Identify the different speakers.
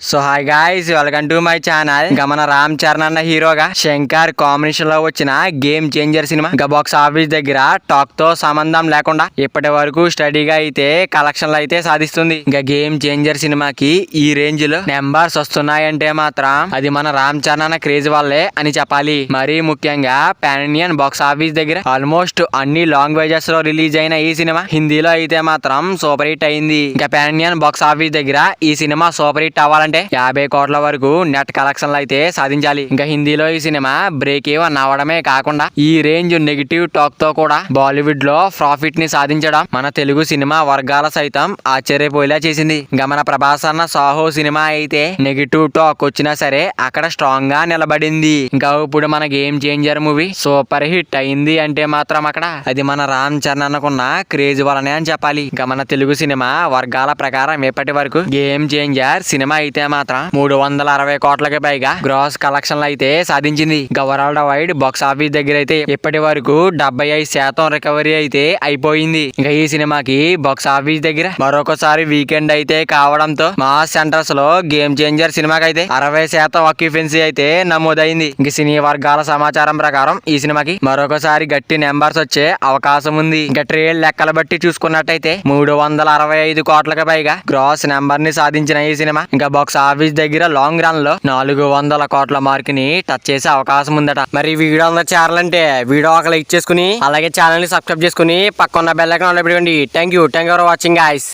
Speaker 1: So hi guys, welcome to my channel. ఇంకా మన రామ్ చరణ్ అన్న హీరోగా శంకర్ కాంబినేషన్ లో వచ్చిన గేమ్ చేంజర్ సినిమా ఇంకా బాక్స్ ఆఫీస్ దగ్గర టాక్ తో సంబంధం లేకుండా ఇప్పటి వరకు స్టడీగా అయితే కలెక్షన్లు అయితే సాధిస్తుంది. ఇంకా గేమ్ చేంజర్ సినిమాకి ఈ రేంజ్ లో నెంబర్స్ వస్తున్నాయంటే మాత్రం అది మన రామ్ చరణ్ అన్న క్రేజ్ వల్లే అని చెప్పాలి. మరీ ముఖ్యంగా పాన్ ఇండియన్ బాక్స్ ఆఫీస్ దగ్గర ఆల్మోస్ట్ అన్ని లాంగ్వేజెస్ లో రిలీజ్ అయిన ఈ సినిమా హిందీలో అయితే మాత్రం సూపర్ హిట్ అయింది. ఇంకా పాన్ ఇండియన్ బాక్స్ ఆఫీస్ దగ్గర ఈ సినిమా సూపర్ హిట్ అవ్వాలంటే 50 కోట్ల వరకు నెట్ కలెక్షన్లు అయితే సాధించాలి. ఇంకా హిందీలో ఈ సినిమా బ్రేక్ ఈవెన్ అవ్వడమే కాకుండా ఈ రేంజ్ నెగిటివ్ టాక్ తో కూడా బాలీవుడ్ లో ప్రాఫిట్ ని సాధించడం మన తెలుగు సినిమా వర్గాల సైతం ఆశ్చర్యపోయేలా చేసింది. ఇంకా మన ప్రభాస్ అన్న సాహో సినిమా అయితే నెగిటివ్ టాక్ వచ్చినా సరే అక్కడ స్ట్రాంగ్ గా నిలబడింది. ఇంకా ఇప్పుడు మన game changer movie super hit అయింది అంటే మాత్రం అక్కడ అది మన రామ్ చరణ్ అన్నకున్న క్రేజ్ వలనే అని చెప్పాలి. ఇంకా మన తెలుగు సినిమా వర్గాల ప్రకారం ఇప్పటి వరకు గేమ్ చేంజర్ సినిమా అయితే మాత్రం 360 కోట్లకి పైగా గ్రాస్ కలెక్షన్లు అయితే సాధించింది. ఇంకా వరల్డ్ వైడ్ బాక్స్ ఆఫీస్ దగ్గర అయితే ఇప్పటి వరకు 75% రికవరీ అయితే అయిపోయింది. ఇంకా ఈ సినిమాకి బాక్స్ ఆఫీస్ దగ్గర మరొకసారి వీకెండ్ అయితే కావడంతో మాస్ సెంటర్స్ లో గేమ్ చేంజర్ సినిమాకి అయితే 60% ఆక్యుపెన్సీ అయితే నమోదైంది. ఇంక సినీ వర్గాల సమాచారం ప్రకారం ఈ సినిమాకి మరొకసారి గట్టి నెంబర్స్ వచ్చే అవకాశం ఉంది. ఇంకా ట్రేడ్ లెక్కలు బట్టి చూసుకున్నట్టయితే 365 కోట్లకి పైగా గ్రాస్ నెంబర్ ని సాధించిన ఈ సినిమా ఇంకా బాక్స్ ఆఫీస్ దగ్గర లాంగ్ రన్ లో 400 కోట్ల మార్క్ ని టచ్ చేసే అవకాశం ఉందట. మరి వీడియో చేరాలంటే వీడియో ఒక లైక్ చేసుకుని అలాగే ఛానల్ ని సబ్స్క్రైబ్ చేసుకుని పక్కన బెల్ ఐకాన్ ఆన్ లో పెట్టుకోండి. Thank you for watching guys.